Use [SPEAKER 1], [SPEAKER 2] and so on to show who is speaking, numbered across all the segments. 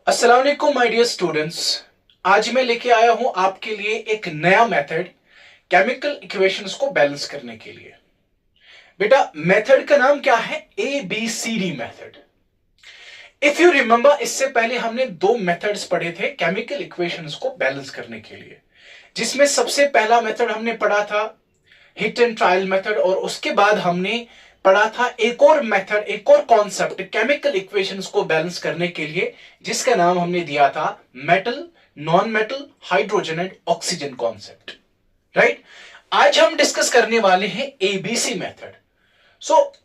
[SPEAKER 1] अस्सलाम वालेकुम my dear students. आज मैं लेके आया हूं आपके लिए एक नया मेथड केमिकल इक्वेशंस को बैलेंस करने के लिए। बेटा मेथड का नाम क्या है? ABCD method. If you remember, इससे पहले हमने दो मेथड्स पढ़े थे केमिकल इक्वेशंस को बैलेंस करने के लिए, जिसमें सबसे पहला मेथड हमने पढ़ा था हिट एंड ट्रायल मेथड, और उसके बाद हमने पढ़ा था एक और मेथड, एक और कॉन्सेप्ट केमिकल इक्वेशंस को बैलेंस करने के लिए, जिसका नाम हमने दिया था metal, non metal, hydrogen and oxygen concept. Right, आज हम डिस्कस करने वाले हैं ABC मेथड।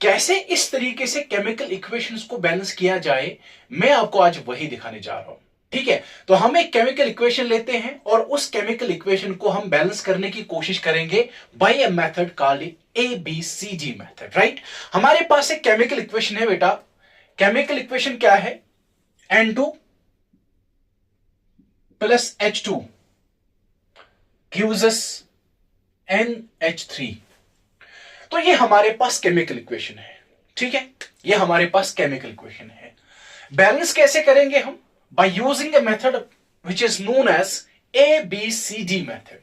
[SPEAKER 1] कैसे इस तरीके से केमिकल इक्वेशंस को बैलेंस किया जाए, मैं आपको आज वही दिखाने जा रहा हूं। ठीक है, तो हम एक केमिकल इक्वेशन लेते हैं और उस केमिकल इक्वेशन को हम बैलेंस करने की कोशिश करेंगे by a method called ABCD method. Right, हमारे पास एक केमिकल इक्वेशन है बेटा। केमिकल इक्वेशन क्या है? N2 plus H2 gives us NH3। तो ये हमारे पास केमिकल इक्वेशन है। ठीक है, ये हमारे पास केमिकल इक्वेशन है। बैलेंस कैसे करेंगे हम? by using a method which is known as ABCD method।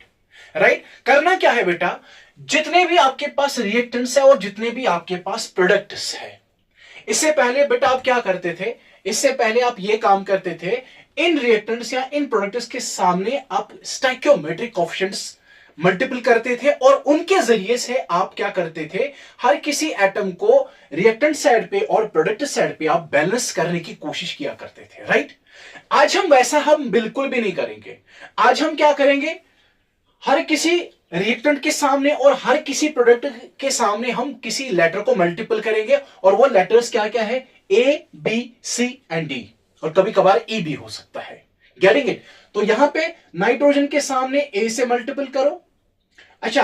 [SPEAKER 1] Right, करना क्या है बेटा? जितने भी आपके पास रिएक्टेंट्स है और जितने भी आपके पास प्रोडक्ट्स है, इससे पहले बेटा आप क्या करते थे? इससे पहले आप ये काम करते थे, इन रिएक्टेंट्स या इन प्रोडक्ट्स के सामने आप स्टोइकियोमेट्रिक कोएफिशिएंट्स मल्टीपल करते थे और उनके जरिए से आप क्या करते थे? हर किसी एटम को रिएक्टेंट साइड पे और प्रोडक्ट साइड पे आप बैलेंस करने की कोशिश किया करते थे। राइट, आज हम वैसा हम बिल्कुल भी नहीं करेंगे। आज हम क्या करेंगे? हर किसी रिएक्टेंट के सामने और हर किसी प्रोडक्ट के सामने हम किसी लेटर को मल्टीपल करेंगे, और वो लेटर्स क्या क्या है? A, B, C and D, और कभी कभार E भी हो सकता है। Getting it? तो यहां पे नाइट्रोजन के सामने A से मल्टीपल करो। अच्छा,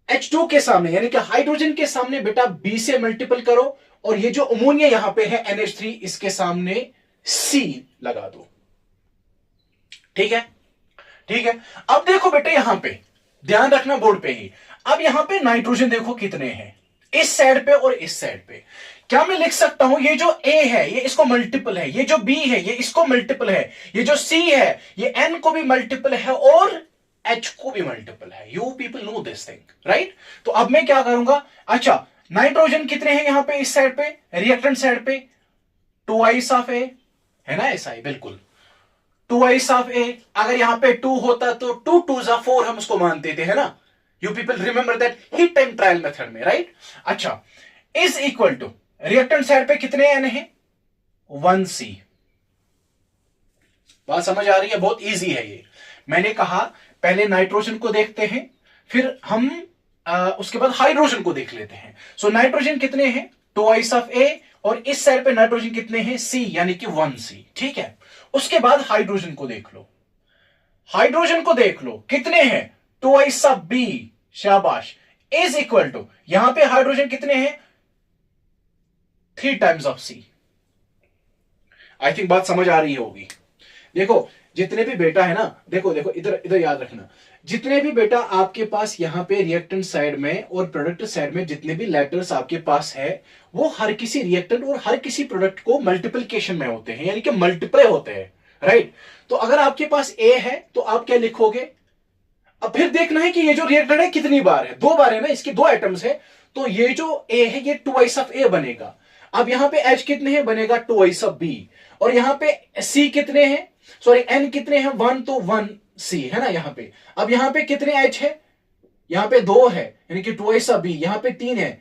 [SPEAKER 1] H2 के सामने यानी कि हाइड्रोजन के सामने बेटा B से मल्टीपल करो, और ये जो अमोनिया यहां पे है NH3, इसके सामने C लगा दो। ठीक है, ठीक है। अब देखो बेटे, यहां पे ध्यान रखना बोर्ड पे ही। अब यहां पे नाइट्रोजन देखो कितने हैं, इस साइड पे और इस साइड पे। क्या मैं लिख सकता हूं ये जो A है ये इसको मल्टीपल है, ये जो B है ये इसको मल्टीपल है, ये जो C है ये N को भी मल्टीपल है और H को भी मल्टीपल है। You people know this thing, right? तो अब मैं क्या करूंगा? अच्छा, नाइट्रोजन कितने हैं यहां पे इस साइड पे, रिएक्टेंट साइड पे? ट्वाइस ऑफ A है ना, ऐसा ही बिल्कुल ट्वाइस ऑफ A। अगर यहां पे 2 होता तो 2 2 जा 4 हम उसको मानते थे, है ना? You people remember that hit and trial method में, राइट? अच्छा, is equal to reactant side पे कितने N है? 1C। बात समझ आ रही है? बहुत इजी है ये। मैंने कहा पहले नाइट्रोजन को देखते हैं, फिर हम उसके बाद हाइड्रोजन को देख लेते हैं। सो नाइट्रोजन कितने हैं? ट्वाइस ऑफ A, और इस साइड पे नाइट्रोजन कितने हैं? C, यानी कि 1C। ठीक है, उसके बाद हाइड्रोजन को देख लो। हाइड्रोजन को देख लो कितने हैं? Twice of B। शाबाश। इज इक्वल टू यहां पे हाइड्रोजन कितने हैं? 3 times of C। I think बात समझ आ रही होगी। देखो जितने भी बेटा है ना, देखो देखो इधर इधर याद रखना, जितने भी बेटा आपके पास यहां पे रिएक्टेंट साइड में और प्रोडक्ट साइड में जितने भी लेटर्स आपके पास है, वो हर किसी रिएक्टेंट और हर किसी प्रोडक्ट को मल्टीप्लिकेशन में होते हैं, यानी कि मल्टीप्लाई होते हैं। राइट, तो अगर आपके पास A है तो आप क्या लिखोगे? अब फिर देखना है कि ये जो रिएक्टेंट है कितनी बार है, 2 बार है ना, इसके 2 एटम्स है, तो ये जो A है ये ट्वाइस ऑफ A बनेगा। अब यहां पे H कितने हैं? बनेगा ट्वाइस ऑफ B। और यहां पे C कितने हैं? सॉरी, N कितने हैं? 1, तो 1C है ना यहां पे। अब यहां पे कितने H है? यहां पे 2 है, यानी कि ट्वाइस ऑफ B। यहां पे 3 है,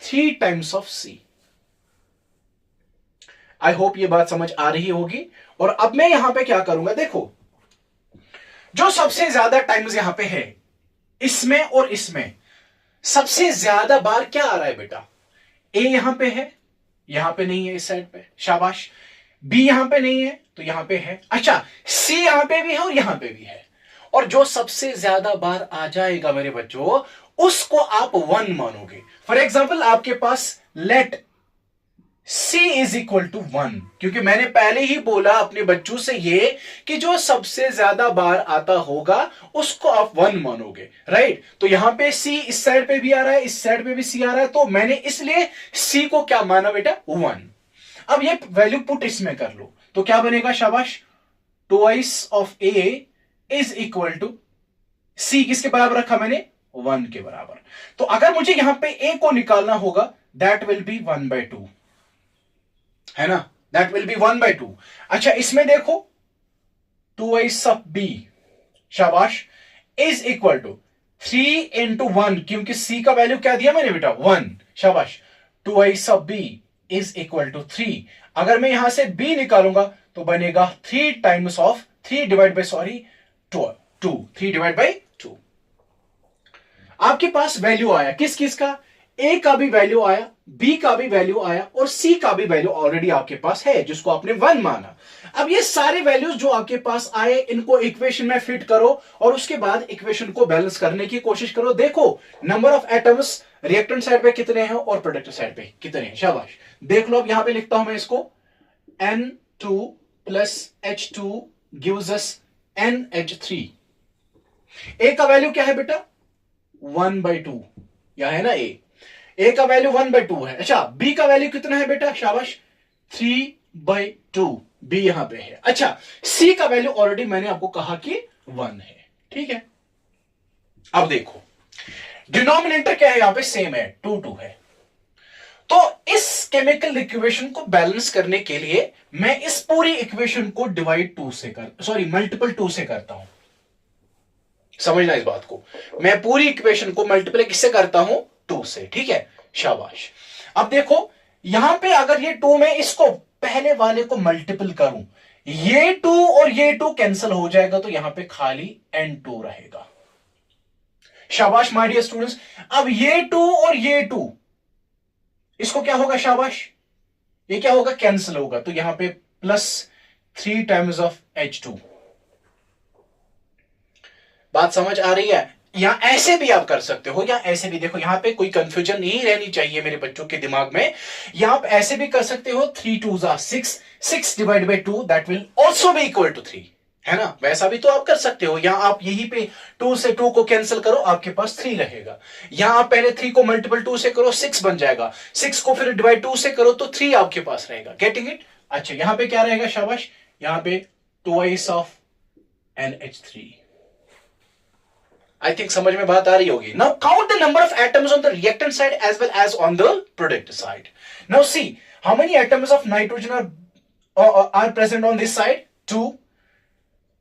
[SPEAKER 1] 3 times of C। I hope ये बात समझ आ रही होगी। और अब मैं यहां पे क्या करूंगा? देखो, जो सबसे ज्यादा टाइम्स यहां पे है, इसमें और इसमें सबसे ज्यादा बार क्या आ रहा है बेटा? A यहां पे है, यहां पे नहीं है इस साइड पे। शाबाश। B यहां पे नहीं है तो यहां पे है। अच्छा, C यहां पे भी है और यहां पे भी है। और जो सबसे ज्यादा बार आ जाएगा मेरे बच्चों, उसको आप 1 मानोगे। फॉर एग्जाम्पल, आपके पास let C is equal to 1, क्योंकि मैंने पहले ही बोला अपने बच्चों से ये कि जो सबसे ज्यादा बार आता होगा उसको आप 1 मानोगे। राइट, तो यहां पे C इस साइड पे भी आ रहा है, इस साइड पे भी C आ रहा है, तो मैंने इसलिए C को क्या माना बेटा? 1। अब ये वैल्यू पुट इसमें कर लो, तो क्या बनेगा शाबाश, twice of A is equal to C, किसके बराबर रखा मैंने, 1 के बराबर। तो अगर मुझे यहां पे ए को निकालना होगा, दैट विल बी 1/2, है ना, दैट विल बी 1/2। अच्छा इसमें देखो, ट्वाइस ऑफ बी शाबाश इज इक्वल टू 3 इंटू 1, क्योंकि सी का वैल्यू क्या दिया मैंने बेटा, 1, शाबाश, twice of B is equal to 3। अगर मैं यहां से b निकालूंगा तो बनेगा 3 times of 3 divide by, sorry 2, 3 divide by 2। आपके पास वैल्यू आया किस किस का, a का भी वैल्यू आया, b का भी वैल्यू आया और c का भी वैल्यू ऑलरेडी आपके पास है, जिसको आपने 1 माना। अब ये सारे वैल्यूज जो आपके पास आए, इनको इक्वेशन में फिट करो और उसके बाद इक्वेशन को बैलेंस करने की कोशिश करो। देखो number of atoms reactant side पे कितने हैं और प्रोडक्ट साइड पे कितने हैं, शाबाश। देख लो, अब यहां पे लिखता हूं मैं इसको, N2 plus H2 gives us NH3। ए का वैल्यू क्या है बेटा, 1/2, यह है ना ए का वैल्यू 1/2 है। अच्छा बी का वैल्यू कितना है बेटा, शाबाश 3/2, बी यहां पे है। अच्छा सी का वैल्यू ऑलरेडी मैंने आपको कहा कि 1 है, ठीक है। अब देखो डिनोमिनेटर क्या है, यहां पे सेम है, 2 है। तो इस केमिकल इक्वेशन को बैलेंस करने के लिए मैं इस पूरी इक्वेशन को डिवाइड 2 से मल्टीपल 2 से करता हूं। समझना इस बात को, मैं पूरी इक्वेशन को मल्टीप्लाई किससे करता हूं, 2 से, ठीक है, शाबाश। अब देखो यहां पे अगर ये 2 में इसको पहले वाले को मल्टीपल करूं, ये 2 और ये 2 कैंसिल हो जाएगा, तो यहां पे खाली N2 रहेगा। शाबाश माय डियर स्टूडेंट्स। अब ये 2 और ये 2 इसको क्या होगा, शाबाश, ये क्या होगा, कैंसिल होगा, तो यहां पे +3 टाइम्स ऑफ H2। बात समझ आ रही है। यहां ऐसे भी आप कर सकते हो या ऐसे भी, देखो यहां पे कोई कंफ्यूजन नहीं रहनी चाहिए मेरे बच्चों के दिमाग में। यहां आप ऐसे भी कर सकते हो, 3 2s are 6, 6 divide by 2 that will also be equal to 3, है ना, वैसा भी तो आप कर सकते हो। यहां आप यहीं पे 2 से 2 को कैंसिल करो, आपके पास 3 रहेगा। यहां आप पहले 3 को मल्टीपल 2 से करो, 6 बन जाएगा, 6 को फिर डिवाइड 2 से करो तो 3 आपके पास रहेगा। Getting it. अच्छा यहां पे क्या रहेगा, शाबाश, यहां पे twice of NH3। I think समझ में बात आ रही होगी। Now count the number of atoms on the reactant side as well as on the product side. Now see how many atoms of nitrogen are present on this side, 2,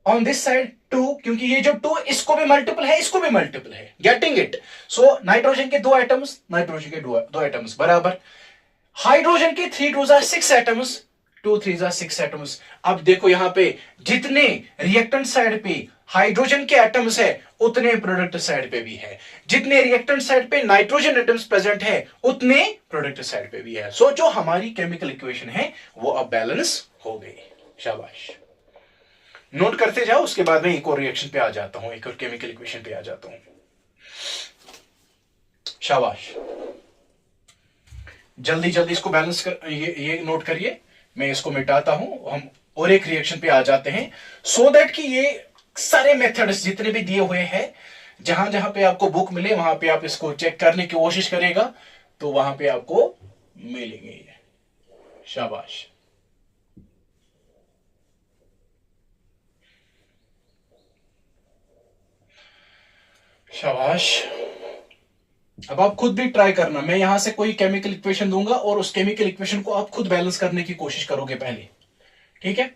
[SPEAKER 1] on this side 2, क्योंकि ये जो 2 इसको भी multiple है, इसको भी multiple है। Getting it. So nitrogen के 2 एटम्स, नाइट्रोजन के 2 एटम्स बराबर, हाइड्रोजन के 3 2s are 6 atoms, 2 3s are 6 atoms. अब देखो यहां पे जितने रिएक्टेंट साइड पे हाइड्रोजन के एटम्स है, उतने प्रोडक्ट साइड पे भी है। जितने रिएक्टेंट साइड पे नाइट्रोजन एटम्स प्रेजेंट है, उतने प्रोडक्ट साइड पे भी है। सो जो हमारी केमिकल इक्वेशन है वो अब बैलेंस हो गई। शाबाश, नोट करते जाओ, उसके बाद में एक और रिएक्शन पे आ जाता हूं, एक और केमिकल इक्वेशन पे आ जाता हूं। शाबाश, जल्दी जल्दी इसको बैलेंस कर, ये नोट करिए, मैं इसको मिटाता हूं, हम और एक रिएक्शन पे आ जाते हैं, सो दैट कि ये सारे मेथड्स जितने भी दिए हुए हैं, जहां जहां पे आपको बुक मिले वहां पे आप इसको चेक करने की कोशिश करेगा तो वहां पे आपको मिलेंगे। शाबाश, शाबाश। अब आप खुद भी ट्राई करना, मैं यहां से कोई केमिकल इक्वेशन दूंगा और उस केमिकल इक्वेशन को आप खुद बैलेंस करने की कोशिश करोगे पहले, ठीक है।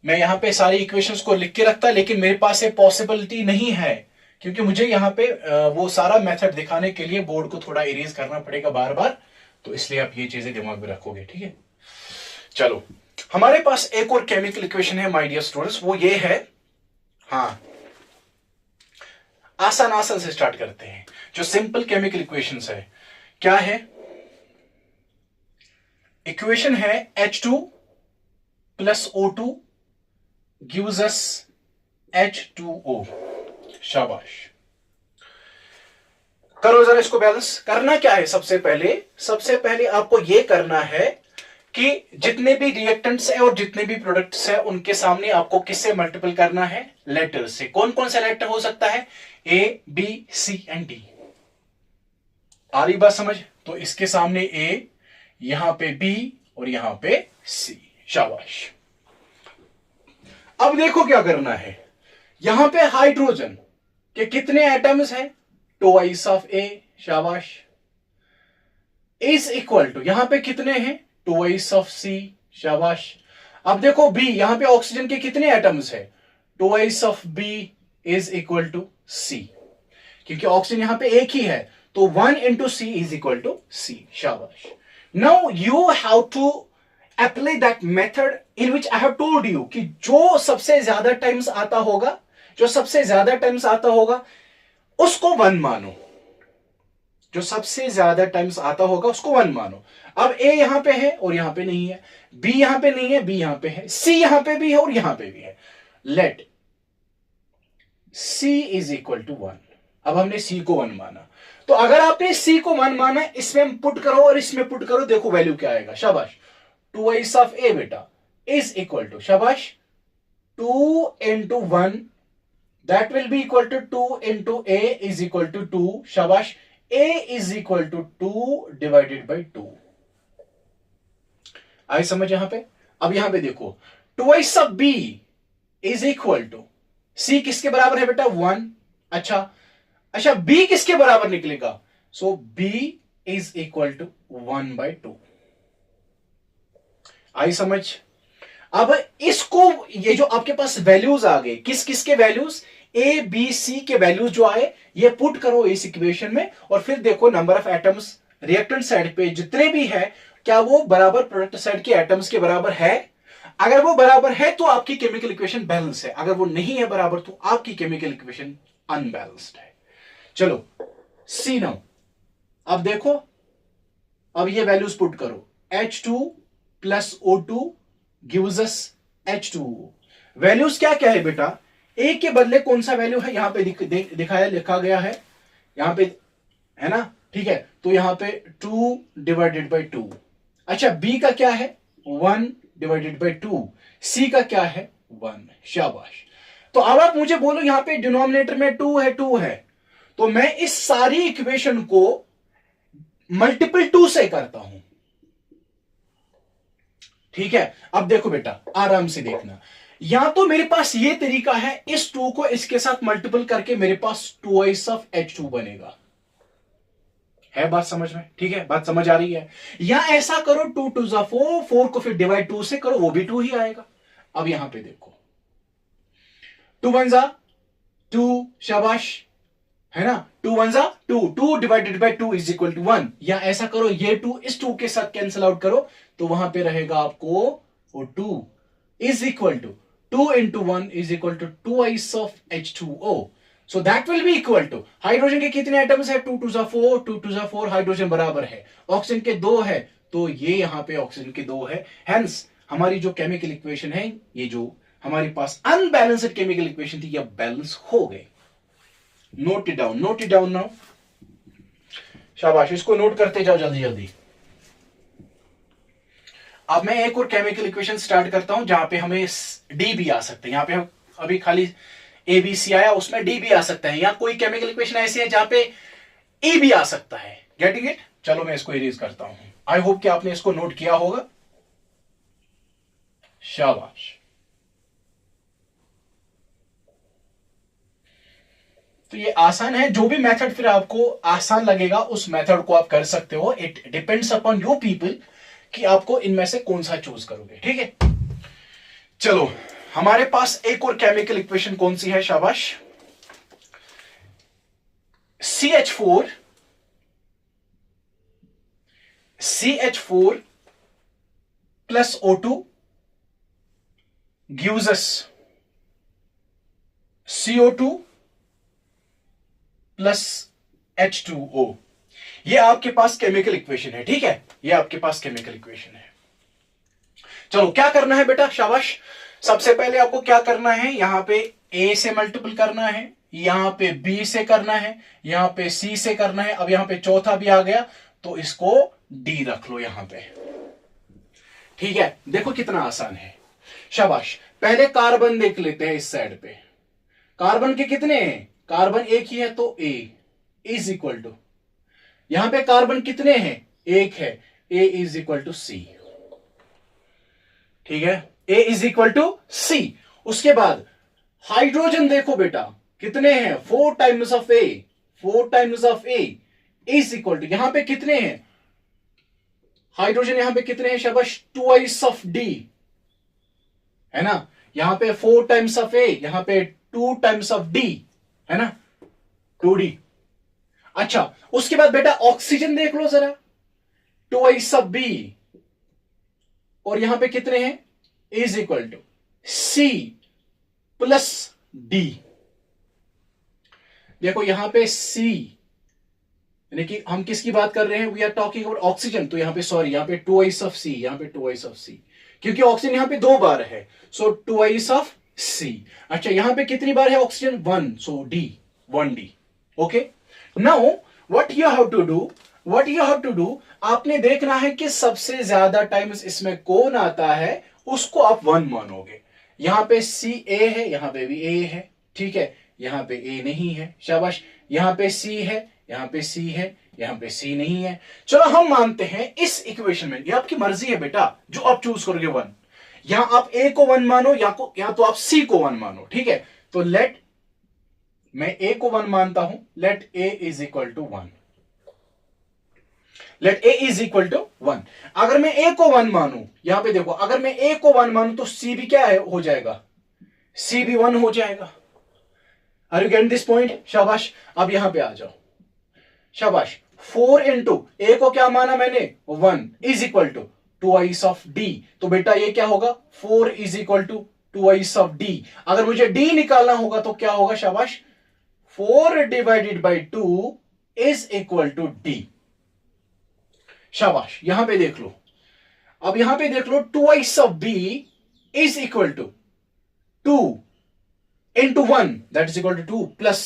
[SPEAKER 1] मैं यहां पे सारी इक्वेशंस को लिख के रखता, लेकिन मेरे पास ये पॉसिबिलिटी नहीं है, क्योंकि मुझे यहां पे वो सारा मेथड दिखाने के लिए बोर्ड को थोड़ा इरेज करना पड़ेगा बार बार, तो इसलिए आप ये चीजें दिमाग में रखोगे, ठीक है। चलो, हमारे पास एक और केमिकल इक्वेशन है माय डियर स्टूडेंट्स, वो ये है, हाँ, आसान आसान से स्टार्ट करते हैं। जो सिंपल केमिकल इक्वेशंस है, क्या है, इक्वेशन है H2 plus O2 gives us H2O। शाबाश, करो जरा इसको बैलेंस। करना क्या है, सबसे पहले आपको यह करना है कि जितने भी रिएक्टेंट्स है और जितने भी प्रोडक्ट्स है, उनके सामने आपको किससे मल्टीपल करना है, लेटर से। कौन कौन सा लेटर हो सकता है, A B C and D। आ रही बात समझ, तो इसके सामने A, यहां पे B और यहां पे C। शाबाश, अब देखो क्या करना है, यहां पे हाइड्रोजन के कितने एटम्स हैं, ट्वाइस ऑफ ए, शाबाश, इज इक्वल टू यहां पे कितने हैं, ट्वाइस ऑफ सी, शाबाश। अब देखो बी, यहां पे ऑक्सीजन के कितने एटम्स है, twice of B is equal to C, क्योंकि ऑक्सीजन यहां पे एक ही है, तो 1 into C is equal to C, शाबाश। Now you have to apply that method in which I have told you कि जो सबसे ज्यादा टाइम्स आता होगा, जो सबसे ज्यादा टाइम्स आता होगा उसको 1 मानो, जो सबसे ज्यादा टाइम्स आता होगा उसको 1 मानो। अब ए यहां पे है और यहां पे नहीं है, बी यहां पे नहीं है, बी यहां पे है, सी यहां पे भी है और यहां पे भी है। Let C is equal to 1। अब हमने सी को 1 माना, तो अगर आपने सी को 1 माना, इसमें हम पुट करो और इसमें पुट करो, देखो वैल्यू क्या आएगा, शाबाश, ट्वाइस ऑफ ए बेटा इज इक्वल टू, शाबाश, 2 into 1, that will be equal to 2 into A is equal to 2, शाबाश, a is equal to 2 divided by 2। आई समझ यहां पे? अब यहां पे देखो, twice of b is equal to c किसके बराबर है बेटा, 1। अच्छा b किसके बराबर निकलेगा, सो b is equal to 1 by 2। आई समझ? अब इसको, ये जो आपके पास वैल्यूज आ गए, किस किस के वैल्यूज, ए बी सी के वैल्यूज जो आए, ये पुट करो इस इक्वेशन में, और फिर देखो number of atoms reactant side पे जितने भी है, क्या वो बराबर प्रोडक्ट साइड के एटम्स के बराबर है। अगर वो बराबर है तो आपकी केमिकल इक्वेशन बैलेंस है, अगर वो नहीं है बराबर तो आपकी केमिकल इक्वेशन अनबैलेंस्ड है। चलो सी नाउ, अब देखो, अब ये वैल्यूज पुट करो, H2 plus O2 gives us H2O। Values क्या क्या है बेटा, ए के बदले कौन सा वैल्यू है, यहां पे दिखाया लिखा गया है, यहां पे है ना, ठीक है, तो यहां पे 2 डिवाइडेड बाई 2। अच्छा बी का क्या है, 1 डिवाइडेड बाई 2, सी का क्या है, 1, शाबाश। तो अब आप मुझे बोलो, यहां पे डिनोमिनेटर में 2 है, तो मैं इस सारी इक्वेशन को मल्टीपल 2 से करता हूं, ठीक है। अब देखो बेटा, आराम से देखना, या तो मेरे पास ये तरीका है, इस 2 को इसके साथ मल्टीपल करके मेरे पास ट्वाइस ऑफ H2 बनेगा, है बात समझ में, ठीक है, बात समझ आ रही है। या ऐसा करो, 2 2 जा 4, 4 को फिर डिवाइड 2 से करो, वो भी 2 ही आएगा। अब यहां पे देखो, 2 1 जा 2, शाबाश, है ना, 2 1 जा 2, 2 divided by 2 is equal to 1। या ऐसा करो, ये 2 इस 2 के साथ कैंसिल आउट करो, तो वहां पे रहेगा आपको वो 2 is equal to 2 into 1 is equal to twice of H2O. So that will be equal to, hydrogen के कितने एटम्स है, 2 2 जा 4, 2 2 जा 4, हाइड्रोजन बराबर है, ऑक्सीजन के 2 है, तो ये यहां पे ऑक्सीजन के 2 है। हेंस हमारी जो केमिकल इक्वेशन है, ये जो हमारे पास अनबैलेंस्ड केमिकल इक्वेशन थी, ये बैलेंस हो गई। नोट इट डाउन नाउ, शाबाश, इसको नोट करते जाओ जल्दी जल्दी। अब मैं एक और केमिकल इक्वेशन स्टार्ट करता हूं, जहां पे हमें डी भी आ सकते हैं। यहां पे हम अभी खाली ए बी सी आया, उसमें डी भी आ सकता है, या कोई केमिकल इक्वेशन ऐसी है जहां पे ए भी आ सकता है। Getting it? चलो मैं इसको इरेज करता हूं। आई होप कि आपने इसको नोट किया होगा, शाबाश। तो ये आसान है, जो भी मेथड फिर आपको आसान लगेगा उस मेथड को आप कर सकते हो। It depends upon you people कि आपको इनमें से कौन सा चूज करोगे, ठीक है। चलो हमारे पास एक और केमिकल इक्वेशन कौन सी है, शाबाश, CH4 plus O2 gives us CO2 plus H2O। ये आपके पास केमिकल इक्वेशन है, ठीक है, ये आपके पास केमिकल इक्वेशन है। चलो क्या करना है बेटा, शाबाश। सबसे पहले आपको क्या करना है, यहां पे A से मल्टीपल करना है, यहां पे B से करना है, यहां पे C से करना है। अब यहां पे चौथा भी आ गया, तो इसको D रख लो यहां पे, ठीक है। देखो कितना आसान है, शाबाश। पहले कार्बन देख लेते हैं इस साइड पे, कार्बन के कितने हैं, कार्बन एक ही है, तो A इज इक्वल टू, यहां पे कार्बन कितने हैं, एक है, A is equal to C, ठीक है, A is equal to C। उसके बाद हाइड्रोजन देखो बेटा कितने हैं, 4 times of A, 4 times of A is equal to, यहां पे कितने हैं हाइड्रोजन, यहां पे कितने हैं शाबाश, ट्वाइस ऑफ डी, है ना, यहां पे 4 टाइम्स ऑफ ए, यहां पे 2 टाइम्स ऑफ डी, है ना, 2d। अच्छा उसके बाद बेटा ऑक्सीजन देख लो जरा, ट्वाइस ऑफ बी, और यहां पे कितने हैं, is equal to C plus D. देखो यहां पे सी, यानी कि हम किसकी बात कर रहे हैं, we are talking about oxygen, तो यहां पे सॉरी, यहां पे ट्वाइस ऑफ सी, यहां पे ट्वाइस ऑफ सी, क्योंकि ऑक्सीजन यहां पे 2 बार है, सो ट्वाइस ऑफ सी। अच्छा यहां पे कितनी बार है oxygen, 1, so D, 1d। Okay, now what you have to do, what you have to do, आपने देखना है कि सबसे ज्यादा टाइम्स इसमें कौन आता है, उसको आप 1 मानोगे। यहां पे सी ए है, यहां पे भी ए है, ठीक है, यहां पे ए नहीं है, शाबाश, यहां पे सी है, यहां पे सी है, यहां पे सी नहीं है। चलो हम मानते हैं इस इक्वेशन में, ये आपकी मर्जी है बेटा, जो आप चूज करोगे 1, यहां आप ए को 1 मानो, या तो आप सी को 1 मानो, ठीक है। तो लेट, मैं ए को 1 मानता हूं, let A is equal to 1, let A is equal to 1। अगर मैं ए को 1 मानू, यहां पे देखो, अगर मैं ए को 1 मानू तो सी भी क्या है, हो जाएगा, सी भी 1 हो जाएगा। Are you getting this point, शाबाश। अब यहां पे आ जाओ, शाबाश, 4 इंटू ए को क्या माना मैंने, 1 is equal to twice of D, तो बेटा ये क्या होगा, 4 is equal to twice of D. अगर मुझे डी निकालना होगा तो क्या होगा शाबाश, 4 divided by 2 is equal to D. शाबाश, यहां पे देख लो, अब यहां पे देख लो, twice of B is equal to 2 into 1 that is equal to 2 plus,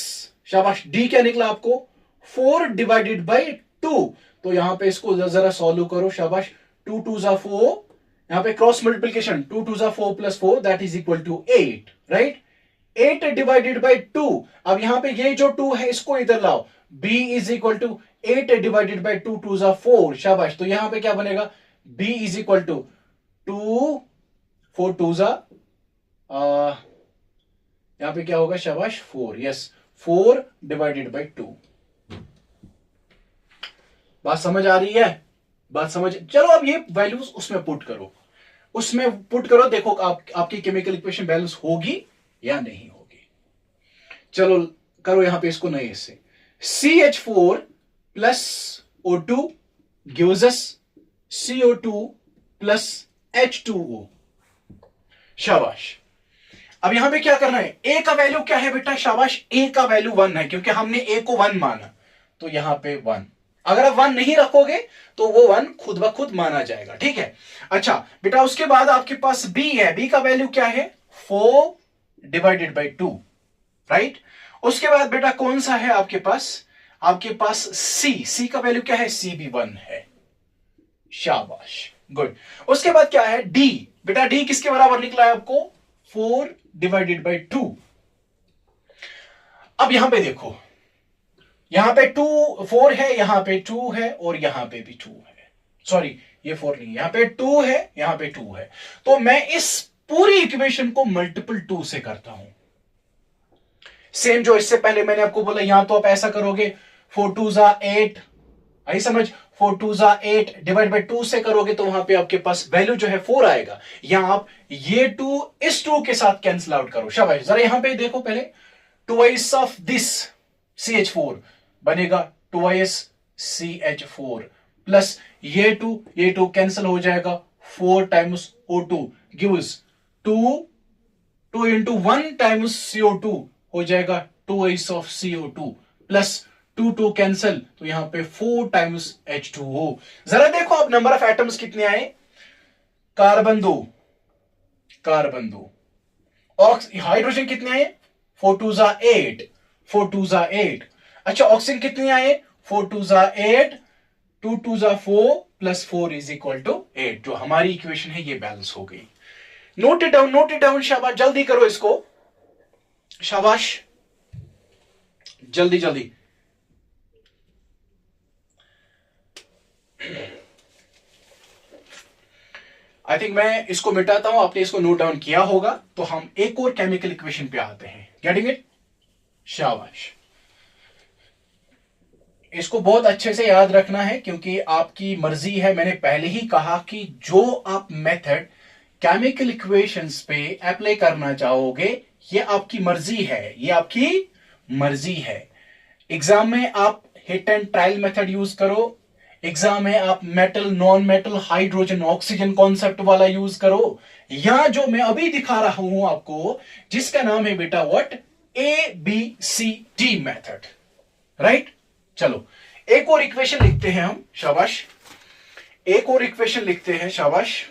[SPEAKER 1] शाबाश, डी क्या निकला आपको, 4 डिवाइडेड बाई 2। तो यहां पे इसको जरा सॉल्व करो, शाबाश, 2 2 जा 4, यहां पे क्रॉस मल्टीप्लीकेशन, 2 2 जा 4 plus 4 that is equal to 8, right, 8 divided by 2। अब यहां पे ये जो 2 है इसको इधर लाओ, b is equal to 8 divided by 2 2 जा 4, शाबाश, तो यहां पे क्या बनेगा, b इज इक्वल टू 2 4 2 जा, यहां पे क्या होगा शाबाश, 4, यस, 4 डिवाइडेड बाई 2। बात समझ आ रही है, बात समझ, चलो अब ये वैल्यूज उसमें पुट करो, उसमें पुट करो, देखो आपकी केमिकल इक्वेशन बैलेंस होगी या नहीं होगी। चलो करो यहां पे इसको नए से, CH4 plus O2 gives us CO2 plus H2O, शाबाश। अब यहां पे क्या करना है, ए का वैल्यू क्या है बेटा, शाबाश, ए का वैल्यू 1 है, क्योंकि हमने ए को 1 माना, तो यहां पे 1, अगर आप 1 नहीं रखोगे तो वो 1 खुद ब खुद माना जाएगा, ठीक है। अच्छा बेटा उसके बाद आपके पास बी है, बी का वैल्यू क्या है, 4 डिवाइडेड बाई 2, राइट। उसके बाद बेटा कौन सा है आपके पास सी का वैल्यू क्या है, सी भी 1 है, शाबाश, गुड। उसके बाद क्या है, डी, बेटा डी किसके बराबर निकला है आपको, 4 डिवाइडेड बाई 2। अब यहां पे देखो, यहां पे 4 है, यहां पे 2 है, और यहां पे भी 2 है, सॉरी ये 4 नहीं, यहां पे 2 है, यहां पे 2 है, तो मैं इस पूरी इक्वेशन को मल्टीपल 2 से करता हूं, सेम जो इससे पहले मैंने आपको बोला, यहां तो आप ऐसा करोगे, 4 2 जा 8, आई समझ, 4 2 जा 8 डिवाइड बाई 2 से करोगे तो वहां पे आपके पास वैल्यू जो है 4 आएगा, यहां आप ये 2 इस 2 के साथ कैंसिल आउट करो, शाबाश। जरा यहां पे देखो पहले, ट्वाइस ऑफ दिस CH4 बनेगा ट्वाइस CH4 प्लस ये 2 कैंसिल हो जाएगा, 4 times O2 gives 2 into 1 times CO2 हो जाएगा twice of CO2 plus 2 cancel, तो यहां पे 4 टाइम्स H2O। जरा देखो अब नंबर ऑफ एटम्स कितने आए, कार्बन 2, हाइड्रोजन कितने आए, 4 2 जा 8, 4 2 जा 8। अच्छा ऑक्सीजन कितने आए, 4 2 जा 8, 2 2 जा 4 प्लस 4 इज इक्वल टू 8। जो हमारी इक्वेशन है ये बैलेंस हो गई। नोट इट डाउन, शाबाश, जल्दी करो इसको, शाबाश, जल्दी। आई थिंक मैं इसको मिटाता हूं, आपने इसको नोट डाउन किया होगा। तो हम एक और केमिकल इक्वेशन पे आते हैं। Getting it? शाबाश। इसको बहुत अच्छे से याद रखना है क्योंकि आपकी मर्जी है। मैंने पहले ही कहा कि जो आप मेथड केमिकल इक्वेशंस पे अप्लाई करना चाहोगे ये आपकी मर्जी है, ये आपकी मर्जी है। एग्जाम में आप hit and trial method use करो, एग्जाम में आप metal non metal hydrogen oxygen concept वाला यूज करो, या जो मैं अभी दिखा रहा हूं आपको जिसका नाम है बेटा व्हाट, ABCD मेथड। राइट? चलो एक और इक्वेशन लिखते हैं हम। शाबाश। एक और इक्वेशन लिखते हैं। शाबाश।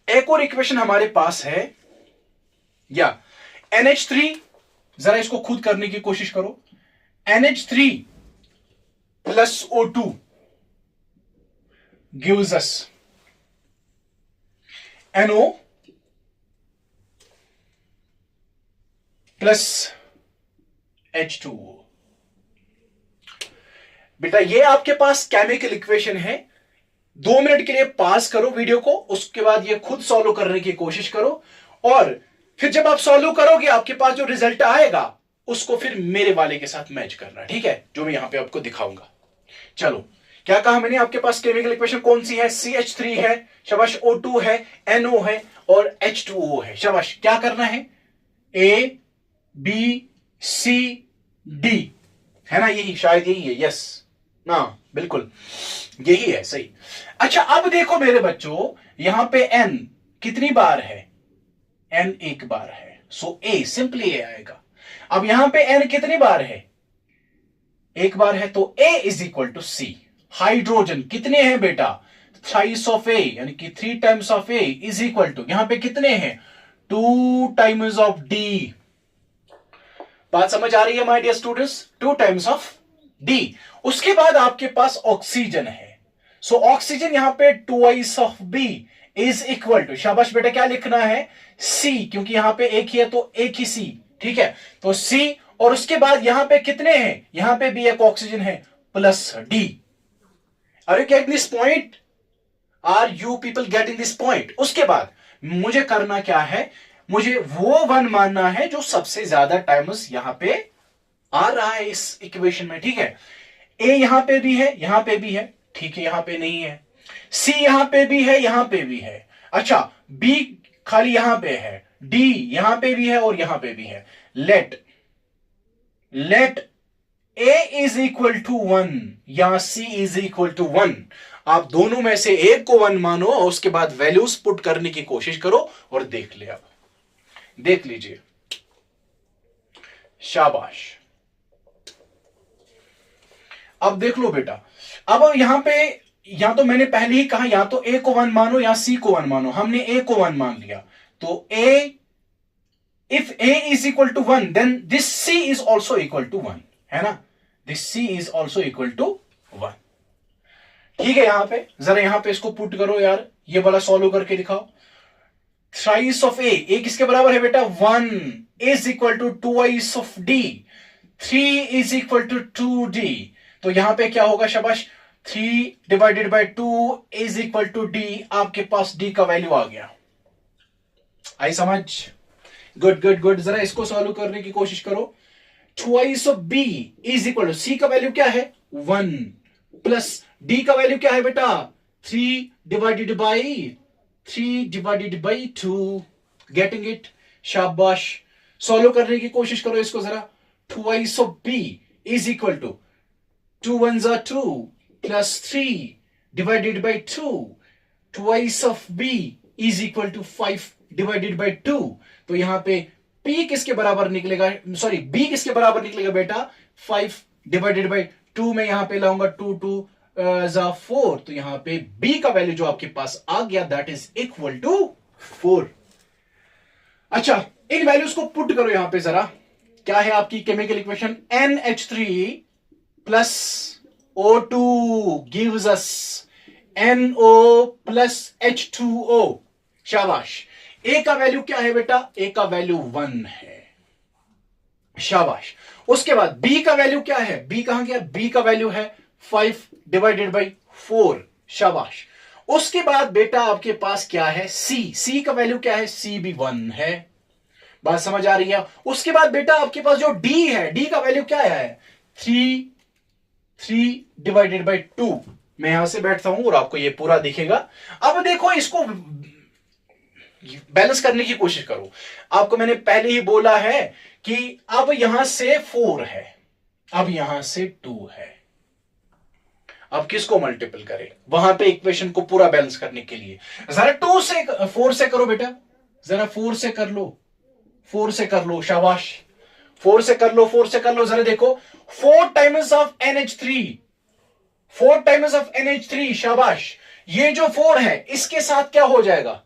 [SPEAKER 1] एक और इक्वेशन हमारे पास है या NH3, जरा इसको खुद करने की कोशिश करो। NH3 plus O2 gives us NO plus H2O। बेटा ये आपके पास केमिकल इक्वेशन है। 2 मिनट के लिए पास करो वीडियो को, उसके बाद ये खुद सॉल्व करने की कोशिश करो, और फिर जब आप सॉल्व करोगे आपके पास जो रिजल्ट आएगा उसको फिर मेरे वाले के साथ मैच करना, ठीक है, जो मैं यहां पे आपको दिखाऊंगा। चलो क्या कहा मैंने, आपके पास केमिकल इक्वेशन कौन सी है? CH3 है, शाबाश, O2 है, NO है और H2O है। शाबाश। क्या करना है? A B C D है ना, यही शायद यही है। यस ना, बिल्कुल यही है, सही। अच्छा अब देखो मेरे बच्चों, यहां पे N कितनी बार है? N एक बार है, सो A सिंपली A आएगा। अब यहां पे N कितनी बार है? एक बार है, तो A is equal to C। Hydrogen कितने हैं बेटा? थ्राइस ऑफ A, यानी कि 3 times of A is equal to, यहां पे कितने हैं? 2 टाइम्स ऑफ D। बात समझ आ रही है my dear students? 2 times of D। उसके बाद आपके पास ऑक्सीजन है, सो ऑक्सीजन यहां पे twice of B is equal to, शाबाश बेटा, क्या लिखना है? C, क्योंकि यहां पे एक ही है तो एक ही C, ठीक है, तो C। और उसके बाद यहां पे कितने हैं? यहां पे भी एक ऑक्सीजन है, plus D। Are you getting this point? Are you people getting this point? उसके बाद मुझे करना क्या है? मुझे वो वन मानना है जो सबसे ज्यादा टाइम्स यहां पे आ रहा है इस इक्वेशन में, ठीक है। ए यहां पे भी है, यहां पे भी है, ठीक है, यहां पे नहीं है। सी यहां पे भी है, यहां पे भी है। अच्छा, बी खाली यहां पे है, डी यहां पे भी है और यहां पे भी है। Let A is equal to 1 या सी इज इक्वल टू 1। आप दोनों में से एक को 1 मानो और उसके बाद वैल्यूज पुट करने की कोशिश करो और देख ले। अब देख लीजिए, शाबाश। अब देख लो बेटा, अब यहां पे या तो मैंने पहले ही कहा या तो ए को 1 मानो या सी को 1 मानो। हमने ए को 1 मान लिया, तो A, if A is equal to 1 then this C is also equal to 1, है ना, this C is also equal to 1। ठीक है, यहां पे जरा यहां पे इसको पुट करो यार, ये वाला सॉल्व करके दिखाओ। थ्राइस ऑफ ए किसके बराबर है बेटा? 1 is equal to twice of D, 3 is equal to 2d। तो यहां पे क्या होगा? शाबाश, 3 divided by 2 is equal to d। आपके पास d का वैल्यू आ गया। आई समझ? Good good good. जरा इसको सॉल्व करने की कोशिश करो। Twice of b is equal to, C का वैल्यू क्या है? 1 प्लस d का वैल्यू क्या है बेटा? 3 डिवाइडेड बाई 2। Getting it? शाबाश। सॉल्व करने की कोशिश करो इसको जरा। Twice of b is equal to 2 1s are 2 plus 3 divided by 2, twice of b is equal to 5 divided by 2। तो यहां पे p किसके बराबर निकलेगा? सॉरी, b किसके बराबर निकलेगा बेटा? 5 डिवाइडेड बाय 2 में यहां पे लाऊंगा 2 2 4। तो यहां पे b का वैल्यू जो आपके पास आ गया दैट इज इक्वल टू 4। अच्छा, इन वैल्यूज को पुट करो यहां पे जरा। क्या है आपकी chemical equation? NH3 plus O2 gives us NO plus H2O। शाबाश। A का वैल्यू क्या है बेटा? A का वैल्यू 1 है। शाबाश। उसके बाद B का वैल्यू क्या है? B कहां गया? B का वैल्यू है 5 डिवाइडेड बाई 4। शाबाश। उसके बाद बेटा आपके पास क्या है, सी का वैल्यू क्या है, सी भी 1 है। बात समझ आ रही है। उसके बाद बेटा आपके पास जो डी है, डी का वैल्यू क्या है, 3/2। मैं यहां से बैठता हूं और आपको ये पूरा दिखेगा। अब देखो इसको बैलेंस करने की कोशिश करो। आपको मैंने पहले ही बोला है कि अब यहां से 4 है, अब यहां से 2 है। अब किसको मल्टीपल करें वहां पे इक्वेशन को पूरा बैलेंस करने के लिए। जरा 4 से करो बेटा, जरा 4 से कर लो, 4 से कर लो, शाबाश। 4 से कर लो, 4 से कर लो। जरा देखो 4 times of NH3, 4 times of NH3, शाबाश। ये जो 4 है इसके साथ क्या हो जाएगा,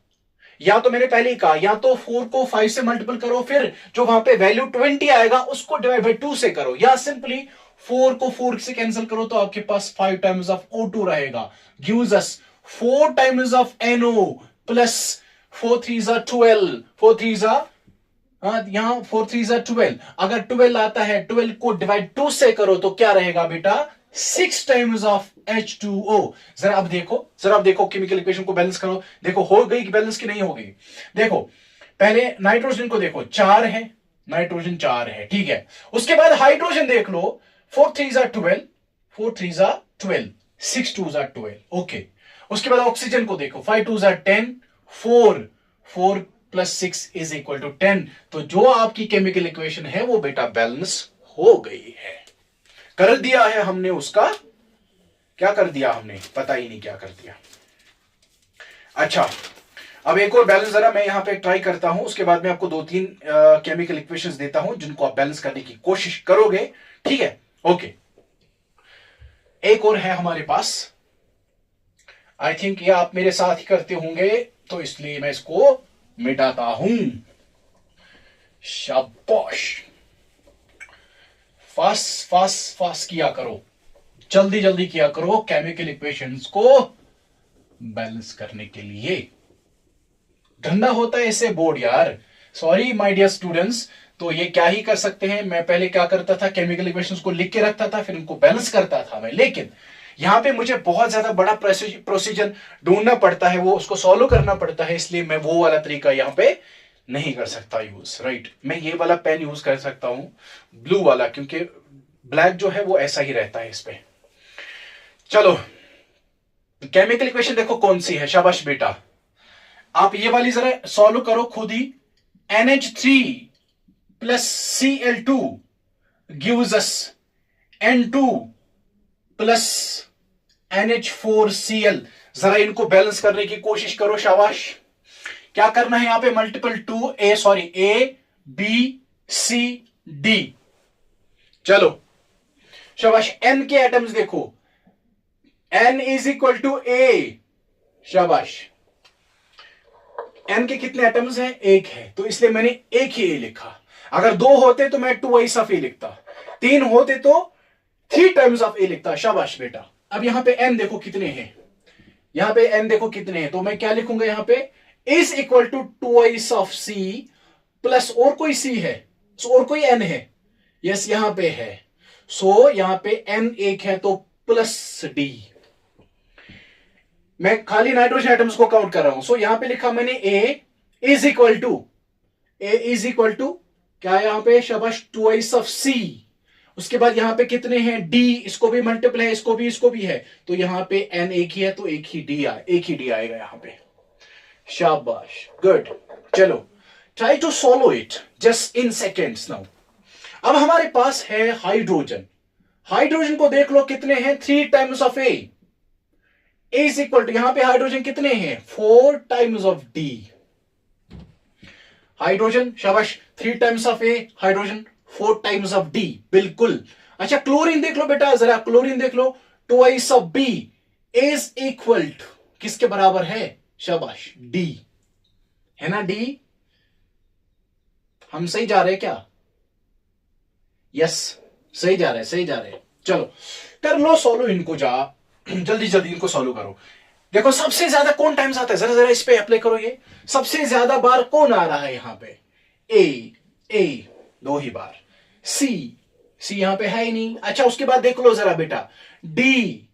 [SPEAKER 1] या तो मैंने पहले ही कहा, या तो 4 को 5 से मल्टीपल करो, फिर जो वहां पे वैल्यू 20 आएगा उसको डिवाइड बाई 2 से करो, या सिंपली 4 को 4 से कैंसिल करो तो आपके पास 5 टाइम्स ऑफ O2 रहेगा, gives us 4 times of NO plus 4 3 12, 4 3 यहां 4 3 12। अगर 12 आता है, 12 को डिवाइड 2 से करो तो क्या रहेगा बेटा, 6 टाइम्स ऑफ H2O। जरा अब देखो केमिकल इक्वेशन को बैलेंस करो। देखो हो गई कि बैलेंस की नहीं हो गई। देखो पहले नाइट्रोजन को देखो, 4 है, नाइट्रोजन 4 है, ठीक है। उसके बाद हाइड्रोजन देख लो, 4 3 12, 4 3 12, 6 2 12, ओके। उसके बाद ऑक्सीजन को देखो, 5 2 10, 4 प्लस 6 इज इक्वल टू 10। तो जो आपकी केमिकल इक्वेशन है वो बेटा बैलेंस हो गई है। कर दिया है हमने उसका, क्या कर दिया हमने, पता ही नहीं क्या कर दिया। अच्छा, अब एक और बैलेंस जरा मैं यहां पे ट्राई करता हूं, उसके बाद मैं आपको 2-3 केमिकल इक्वेशंस देता हूं जिनको आप बैलेंस करने की कोशिश करोगे, ठीक है, ओके। एक और है हमारे पास, आई थिंक ये आप मेरे साथ ही करते होंगे तो इसलिए मैं इसको मिटाता हूं। शाबाश, फास्ट किया करो, जल्दी जल्दी किया करो केमिकल इक्वेशंस को बैलेंस करने के लिए। गंदा होता है इससे बोर्ड यार, सॉरी माय डियर स्टूडेंट्स। तो ये क्या ही कर सकते हैं, मैं पहले क्या करता था, केमिकल इक्वेशंस को लिख के रखता था, फिर उनको बैलेंस करता था मैं, लेकिन यहां पे मुझे बहुत ज्यादा बड़ा प्रोसीजर ढूंढना पड़ता है, वो उसको सॉल्व करना पड़ता है, इसलिए मैं वो वाला तरीका यहां पे नहीं कर सकता यूज, राइट। मैं ये वाला पेन यूज कर सकता हूं, ब्लू वाला, क्योंकि ब्लैक जो है वो ऐसा ही रहता है इस पे। चलो केमिकल इक्वेशन देखो कौन सी है, शाबाश बेटा। आप ये वाली जरा सॉल्व करो खुद ही। NH3 plus Cl2 gives us N2 plus NH4Cl। जरा इनको बैलेंस करने की कोशिश करो, शाबाश। क्या करना है यहां पे, multiple A B C D। चलो शाबाश। N के एटम्स देखो, N is equal to A, शाबाश। N के कितने एटम्स हैं, 1 है, तो इसलिए मैंने एक ही A लिखा। अगर 2 होते तो मैं 2 ऑफ A लिखता, 3 होते तो 3 टाइम्स ऑफ A लिखता, शाबाश बेटा। अब यहां पे N देखो कितने हैं, यहां पे N देखो कितने हैं, तो मैं क्या लिखूंगा यहां पे, is equal to 2 of C plus और कोई C है, और कोई N है, यस यहां पे है, सो यहां पे N 1 है तो प्लस D। मैं खाली नाइट्रोजन एटम्स को काउंट कर रहा हूं, सो यहां पे लिखा मैंने A इज इक्वल टू क्या यहां पे, शाबाश, 2 ऑफ C। उसके बाद यहां पे कितने हैं, D, इसको भी मल्टीपल है, इसको भी है, तो यहां पे N एक ही है तो एक ही D आएगा यहां पे, शाबाश, गुड। चलो try to solve it just in seconds now. अब हमारे पास है हाइड्रोजन, हाइड्रोजन को देख लो कितने हैं, 3 times of A is equal to, यहां पे हाइड्रोजन कितने हैं, 4 टाइम्स ऑफ D। हाइड्रोजन, शाबाश, 3 times of A, hydrogen 4 times of D, बिल्कुल। अच्छा क्लोरीन देख लो बेटा, जरा क्लोरीन देख लो, 2 of B is equal to किसके बराबर है, शाबाश, D, है ना D। हम सही जा रहे हैं क्या, यस सही जा रहे हैं। चलो कर लो सॉल्व इनको, जा जल्दी जल्दी इनको सॉल्व करो। देखो सबसे ज्यादा कौन टाइम्स आता है, जरा जरा इस पे अप्लाई करो, ये सबसे ज्यादा बार कौन आ रहा है यहां पे, ए 2 ही बार, सी यहां पे है ही नहीं। अच्छा उसके बाद देख लो जरा बेटा, डी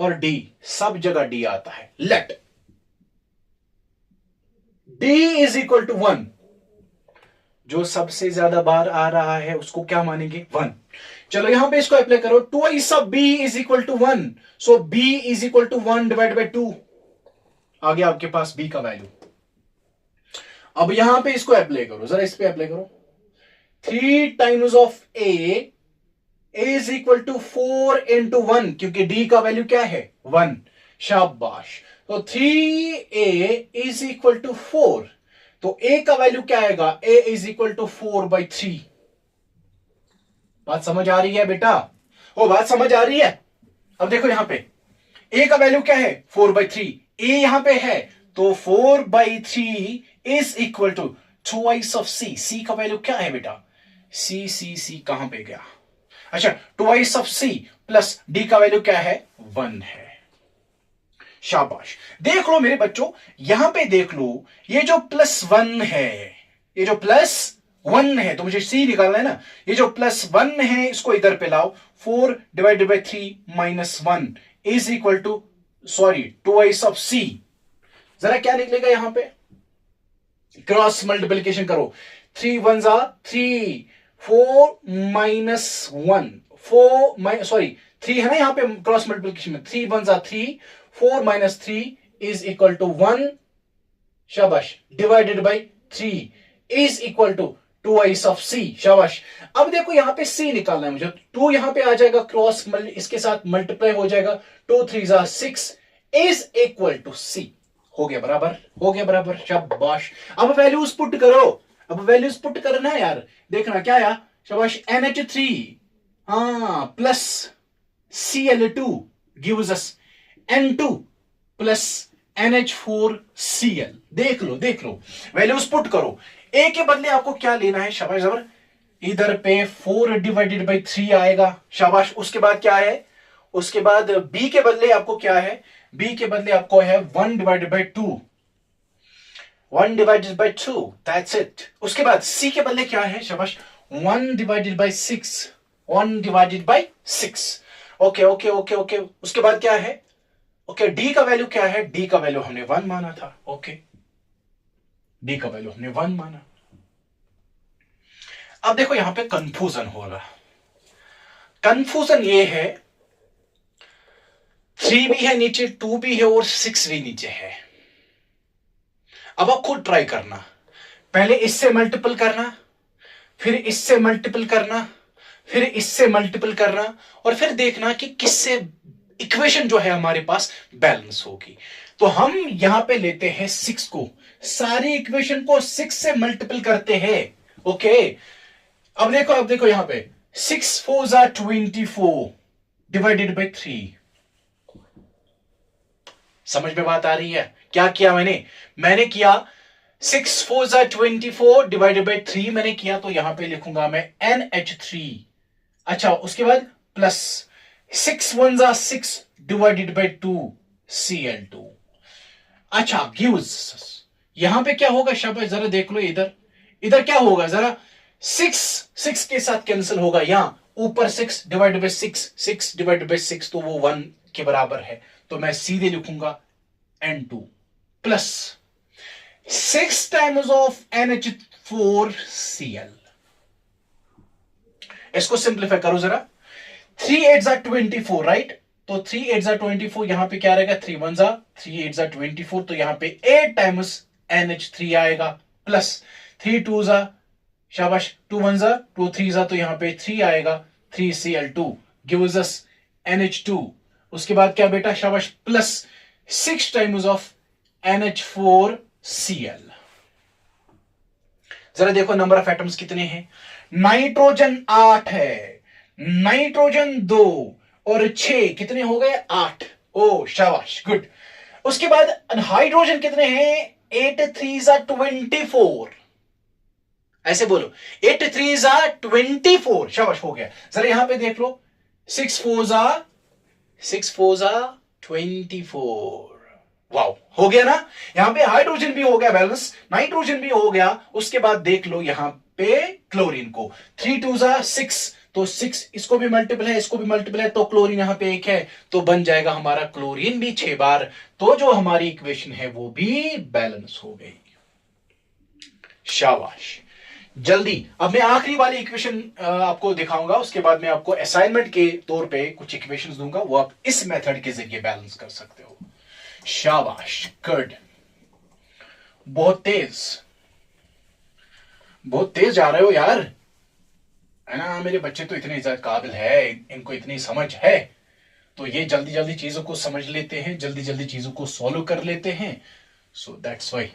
[SPEAKER 1] और डी, सब जगह डी आता है। Let D is equal to 1, जो सबसे ज्यादा बार आ रहा है उसको क्या मानेंगे? 1। चलो यहां पे इसको अप्लाई करो, twice of B is equal to 1, so B is equal to 1 divide by 2, आ गया आपके पास बी का वैल्यू। अब यहां पे इसको अप्लाई करो, जरा इस पे अप्लाई करो, 3 times of A is equal to 4 into 1, क्योंकि डी का वैल्यू क्या है? 1। शाबाश। तो 3a इज इक्वल टू 4, तो a का वैल्यू क्या आएगा? a is equal to 4/3। बात समझ आ रही है बेटा? वो बात समझ आ रही है? अब देखो यहां पे a का वैल्यू क्या है? 4/3। a यहां पे है तो 4/3 is equal to twice of c। c का वैल्यू क्या है बेटा? c कहां पे गया? अच्छा, twice of c plus d का वैल्यू क्या है? 1 है। शाबाश। देख लो मेरे बच्चों, यहां पे देख लो, ये जो +1 है, ये जो +1 है, तो मुझे c निकालना है ना, ये जो +1 है इसको इधर पे लाओ, 4 divided by 3 -1 is equal to twice of c। जरा क्या निकलेगा यहां पे? क्रॉस मल्टीप्लीकेशन करो, 3 1 3, 4 -1, 3 है ना यहां पे क्रॉस मल्टीप्लीकेशन में, 3 1 3, 4 -3 इज इक्वल टू 1, शाबाश, divided by 3 is equal to twice of c। शाबाश। अब देखो यहां पे c निकालना है मुझे, 2 यहां पे आ जाएगा, क्रॉस इसके साथ मल्टीप्लाई हो जाएगा, 2 3 6 इज इक्वल टू c। हो गया बराबर, हो गया बराबर, शाबाश। अब वैल्यूज पुट करो, अब वैल्यूज पुट करना है यार, देखना क्या आया? शाबाश, NH3 plus Cl2 gives us N2 plus NH4Cl। देख लो देख लो, वैल्यूज पुट करो। ए के बदले आपको क्या लेना है? शाबाश जबर, इधर पे 4 डिवाइडेड बाई 3 आएगा, शाबाश। उसके बाद क्या है? उसके बाद बी के बदले आपको क्या है? बी के बदले आपको है 1 divided by 2, 1 divided by 2, that's it. उसके बाद सी के बदले क्या है? शाबाश, 1 divided by 6, 1 divided by 6। Okay okay okay okay. उसके बाद क्या है? ओके, डी का वैल्यू क्या है? डी का वैल्यू हमने 1 माना था। ओके, डी का वैल्यू हमने 1 माना। अब देखो यहां पे कंफ्यूजन होगा। कंफ्यूजन ये है, 3 भी है नीचे, 2 भी है और 6 भी नीचे है। अब आप खुद ट्राई करना, पहले इससे मल्टीपल करना, फिर इससे मल्टीपल करना, फिर इससे मल्टीपल करना, और फिर देखना कि किससे इक्वेशन जो है हमारे पास बैलेंस होगी। तो हम यहां पे लेते हैं 6 को, सारी इक्वेशन को 6 से मल्टीपल करते हैं। ओके, अब देखो यहां पे 6 4 24 डिवाइडेड बाई 3। समझ में बात आ रही है? क्या किया मैंने किया 6 4 24 डिवाइडेड बाई 3 मैंने किया, तो यहां पे लिखूंगा मैं NH3। अच्छा, उसके बाद प्लस 6 1 6 डिवाइडेड बाई 2 Cl2। अच्छा, गिव्स, यहां पे क्या होगा? शाबाश, जरा देख लो इधर, इधर क्या होगा? जरा 6 के साथ कैंसिल होगा, यहां ऊपर 6 डिवाइडेड बाई 6 डिवाइडेड बाई 6, तो वो 1 के बराबर है, तो मैं सीधे लिखूंगा N2 plus 6 times of NH4Cl। इसको सिंप्लीफाई करो जरा, 3 8 24, राइट? तो 3 8 24, यहां पे क्या रहेगा? 3 1 3 8 24, तो यहां पे 8 टाइम्स NH3 आएगा, प्लस 3 2 शाबाश, 2 1 2 3 तो यहां पे 3 आएगा, 3Cl2 गिव्स अस NH2। उसके बाद क्या बेटा? शाबाश, प्लस 6 टाइम्स ऑफ NH4Cl। जरा देखो नंबर ऑफ एटम्स कितने हैं? नाइट्रोजन 8 है, नाइट्रोजन 2 और 6, कितने हो गए? 8। ओ शाबाश, गुड। उसके बाद हाइड्रोजन कितने हैं? 8 3 24, ऐसे बोलो, 8 3 24, शाबाश, हो गया। जरा यहां पे देख लो, 6 4 24, वाओ, हो गया ना? यहां पे हाइड्रोजन भी हो गया बैलेंस, नाइट्रोजन भी हो गया। उसके बाद देख लो यहां पे क्लोरीन को, 3 2 6, तो 6 इसको भी मल्टीपल है, इसको भी मल्टीपल है, तो क्लोरीन यहां पे 1 है, तो बन जाएगा हमारा क्लोरीन भी 6 बार। तो जो हमारी इक्वेशन है वो भी बैलेंस हो गई। शाबाश। जल्दी अब मैं आखिरी वाली इक्वेशन आपको दिखाऊंगा, उसके बाद मैं आपको असाइनमेंट के तौर पे कुछ इक्वेशंस दूंगा, वो आप इस मेथड के जरिए बैलेंस कर सकते हो। शाबाश, गुड। बहुत तेज जा रहे हो यार, है ना। मेरे बच्चे तो इतने ज्यादा काबिल है, इनको इतनी समझ है, तो ये जल्दी जल्दी चीजों को समझ लेते हैं, जल्दी जल्दी चीजों को सॉल्व कर लेते हैं। सो दैट्स वाई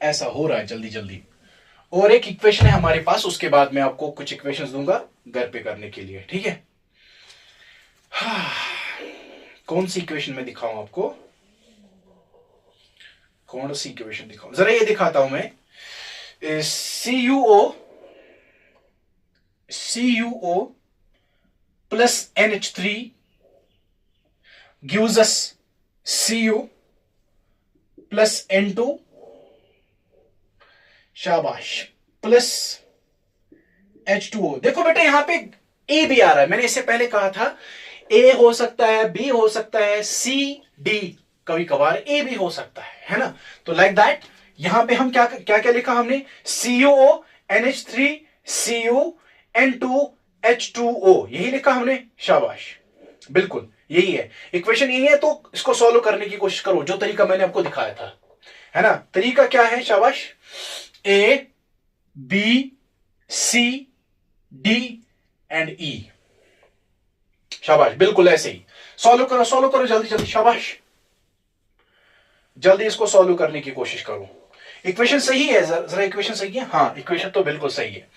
[SPEAKER 1] ऐसा हो रहा है जल्दी जल्दी। और एक इक्वेशन है हमारे पास, उसके बाद मैं आपको कुछ इक्वेशंस दूंगा घर पे करने के लिए, ठीक है। कौन सी इक्वेशन में दिखाऊं आपको, कौन सी इक्वेशन दिखाऊं, जरा ये दिखाता हूं मैं। CuO plus NH3 gives us Cu plus N2, शाबाश, प्लस H2O। देखो बेटा यहां पे ए भी आ रहा है, मैंने इससे पहले कहा था ए हो सकता है, बी हो सकता है, सी डी, कभी कभार ए भी हो सकता है ना। तो लाइक दैट यहां पे हम क्या क्या क्या लिखा हमने, CuO NH3 Cu N2 H2O, यही लिखा हमने। शाबाश, बिल्कुल यही है इक्वेशन, यही है। तो इसको सॉल्व करने की कोशिश करो, जो तरीका मैंने आपको दिखाया था, है ना। तरीका क्या है, शाबाश, A B C D and E, शाबाश, बिल्कुल ऐसे ही सॉल्व करो जल्दी जल्दी, शाबाश, जल्दी इसको सॉल्व करने की कोशिश करो। इक्वेशन सही है, जरा इक्वेशन सही है, हाँ इक्वेशन तो बिल्कुल सही है।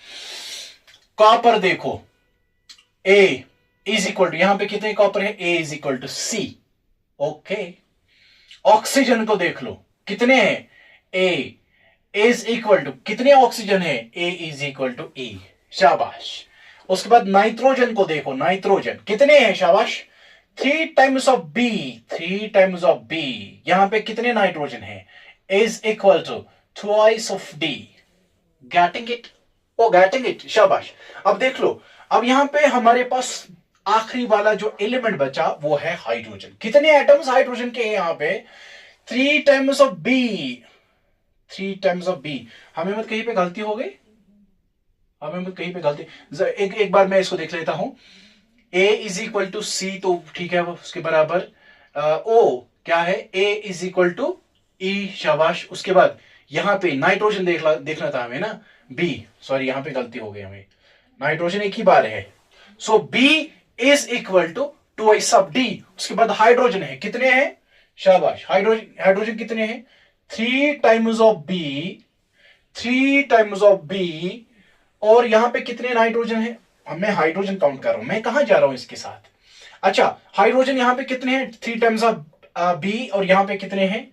[SPEAKER 1] कॉपर देखो, A इज इक्वल टू, यहां पे कितने कॉपर है, A is equal to C, okay. Oxygen को देख लो, कितने हैं, A इज इक्वल टू, कितने ऑक्सीजन है, A is equal to E, शाबाश। उसके बाद नाइट्रोजन को देखो, नाइट्रोजन कितने हैं, शाबाश, 3 times of B, 3 times of B, यहां पे कितने नाइट्रोजन है, is equal to twice of D, getting it, oh getting it, शाबाश। अब देख लो, अब यहां पे हमारे पास आखिरी वाला जो एलिमेंट बचा वो है हाइड्रोजन। कितने एटम्स हाइड्रोजन के हैं यहां पे, 3 times of B, 3 times of B। हमें मत कहीं पे गलती हो गई, हमें मत कहीं पे गलती, एक बार मैं इसको देख लेता हूं। A is equal to C, तो ठीक है, उसके बराबर O क्या है, A is equal to E, शाबाश। उसके बाद यहां पे नाइट्रोजन देखना था हमें ना, B, सॉरी यहां पे गलती हो गई, हमें नाइट्रोजन एक ही बार है, so B is equal to twice of D। उसके बाद हाइड्रोजन है, कितने हैं, शाबाश, हाइड्रोजन कितने हैं, 3 times of B, 3 times of B। और यहां पे कितने नाइट्रोजन है, मैं हाइड्रोजन काउंट कर रहा हूं, मैं कहां जा रहा हूं इसके साथ। अच्छा, हाइड्रोजन यहां पे कितने हैं, 3 टाइम्स ऑफ B, और यहां पे कितने हैं,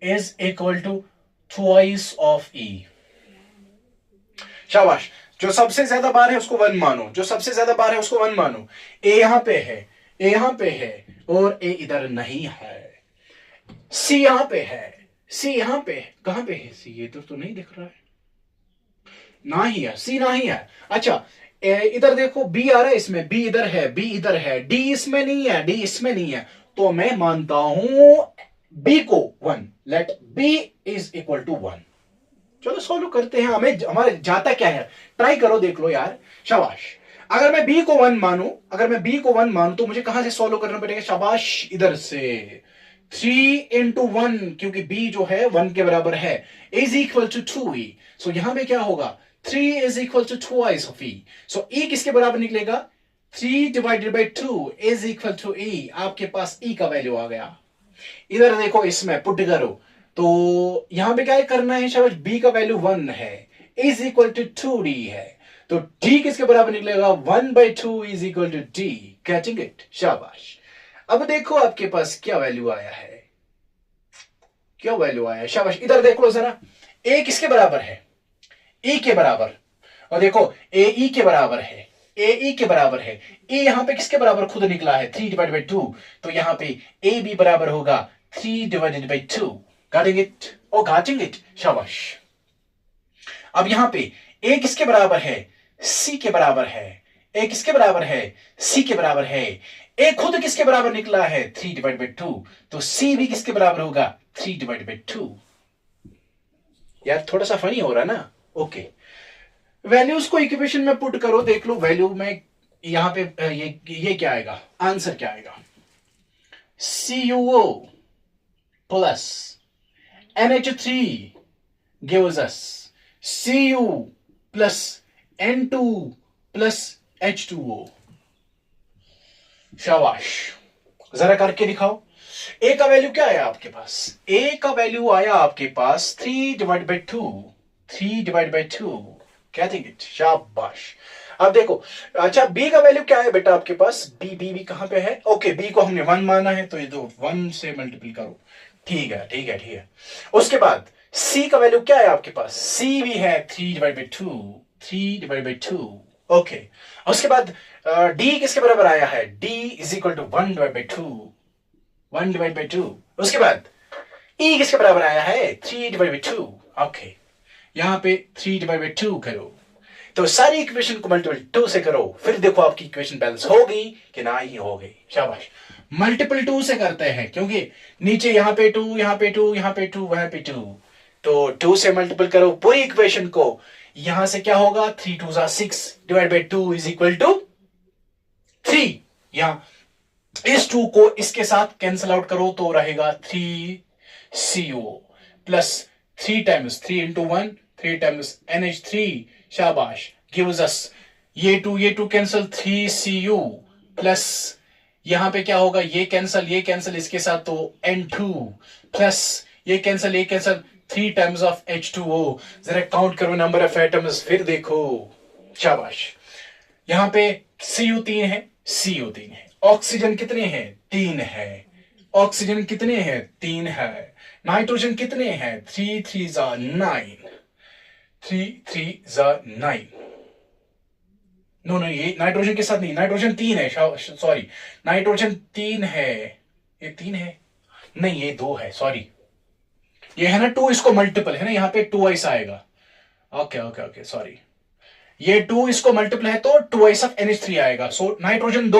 [SPEAKER 1] is equal to twice of E, शाबाश। जो सबसे ज्यादा बार है उसको 1 मानो, जो सबसे ज्यादा बार है उसको 1 मानो। A यहां पे है, A यहां पे है, और A इधर नहीं है, C यहां पे है, C यहां पे है, कहां पे है C, ये तो नहीं दिख रहा है, ना ही है, C ना ही है। अच्छा, इधर देखो B आ रहा है, इसमें B इधर है, B इधर है, D इसमें नहीं है, D इसमें नहीं है, तो मैं मानता हूं B को 1, let B is equal to 1। चलो सॉल्व करते हैं, हमें हमारे जाता क्या है, ट्राई करो, देख लो यार, शाबाश। अगर मैं B को 1 मानू, अगर मैं B को 1 मानू तो मुझे कहां से सॉल्व करना पड़ेगा, शाबाश, इधर से 3 into 1, क्योंकि B जो है 1 के बराबर है, इज इक्वल टू 2E, सो यहां पे क्या होगा, 3 is equal to twice of E, so E किसके बराबर निकलेगा, 3 divided by 2 is equal to E, आपके पास E का वैल्यू आ गया। इधर देखो, इसमें पुट करो, तो यहां पे क्या करना है, शाबाश, B का वैल्यू 1 है, इज इक्वल टू 2D है, तो D किसके बराबर निकलेगा, 1/2 is equal to D, catching it, शाबाश। अब देखो आपके पास क्या वैल्यू आया है, क्या वैल्यू आया है, शाबाश। इधर देखो जरा, A किसके बराबर है, E के बराबर, और देखो A E के बराबर है, A E के बराबर है, A यहां पे किसके बराबर खुद निकला है, 3 डिवाइडेड बाई 2, तो यहां पे A भी बराबर होगा 3 divided by 2, getting it, oh getting it, शाबाश। अब यहां पे A किसके बराबर है, सी के बराबर है, ए किसके बराबर है, सी के बराबर है, ए खुद किसके बराबर निकला है 3/2, तो सी भी किसके बराबर होगा 3/2। यार थोड़ा सा फनी हो रहा है ना। ओके, वैल्यूज को इक्वेशन में पुट करो, देख लो वैल्यू में यहां पे ये क्या आएगा, आंसर क्या आएगा, CuO plus NH3 gives us Cu plus N2 plus H2O। शाबाश, जरा करके दिखाओ। ए का वैल्यू क्या आया आपके पास, ए का वैल्यू आया आपके पास 3/2, 3/2, गेटिंग इट, शाबाश। अब देखो, अच्छा बी का वैल्यू क्या है बेटा आपके पास, बी कहां पे है, ओके बी को हमने 1 माना है, तो ये दो 1 से मल्टीपल करो, ठीक है ठीक है ठीक है। उसके बाद सी का वैल्यू क्या है आपके पास, सी भी है 3/2, 3/2, ओके। उसके बाद डी किसके बराबर आया है, डी इज इक्वल टू 1/2, 1/2। उसके बाद ई किसके बराबर आया है 3/2, ओके, यहां पे 3/2 करो, तो सारी इक्वेशन को मल्टीपल 2 से करो, फिर देखो आपकी इक्वेशन बैलेंस हो गई कि ना ही हो गई, शाबाश। मल्टीपल 2 से करते हैं, क्योंकि नीचे यहां पे 2, यहां पे 2, यहां पे 2, वहां पे 2, तो 2 से मल्टीपल करो पूरी इक्वेशन को, यहां से क्या होगा 3 2 6 divide by 2 is equal to 3। यहां इस 2 को इसके साथ कैंसिल आउट करो तो रहेगा 3Cu plus 3 times 3 into 1, 3 times NH3, शाबाश, गिव्स अस ये 2 कैंसिल 3Cu प्लस यहां पे क्या होगा, ये कैंसिल इसके साथ, तो N2 प्लस ये कैंसिल 3 टाइम्स ऑफ H2O। जरा काउंट करो नंबर ऑफ एटम्स, फिर देखो, शाबाश। यहां पे Cu 3 है, Cu 3 है, ऑक्सीजन कितने हैं 3 है, ऑक्सीजन कितने हैं 3 है, नाइट्रोजन कितने हैं 3 3 9, 3 3 9, नो ये नाइट्रोजन के साथ नहीं, नाइट्रोजन 3 है, सॉरी नाइट्रोजन 3 है, ये 3 है नहीं, ये 2 है, सॉरी ये है ना 2, इसको मल्टीपल है ना, यहां पे 2 आएगा, ओके ओके ओके सॉरी, ये 2 इसको मल्टीपल है तो 2 ऑफ NH3 आएगा, सो नाइट्रोजन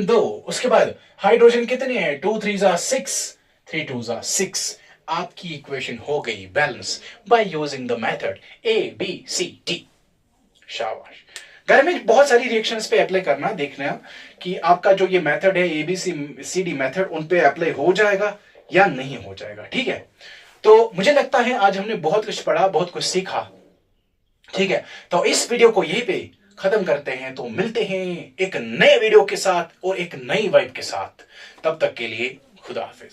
[SPEAKER 1] 2, उसके बाद हाइड्रोजन कितने हैं 2 3 6, 3 2 6। आपकी इक्वेशन हो गई balance by using the method ABCD, शाबाश। घर में बहुत सारी रिएक्शंस पे अप्लाई करना, देखना कि आपका जो ये मेथड है ABCD मेथड उन पे अप्लाई हो जाएगा या नहीं हो जाएगा, ठीक है। तो मुझे लगता है आज हमने बहुत कुछ पढ़ा, बहुत कुछ सीखा, ठीक है। तो इस वीडियो को यहीं पे खत्म करते हैं, तो मिलते हैं एक नए वीडियो के साथ और एक नई वाइब के साथ, तब तक के लिए खुदा हाफिज।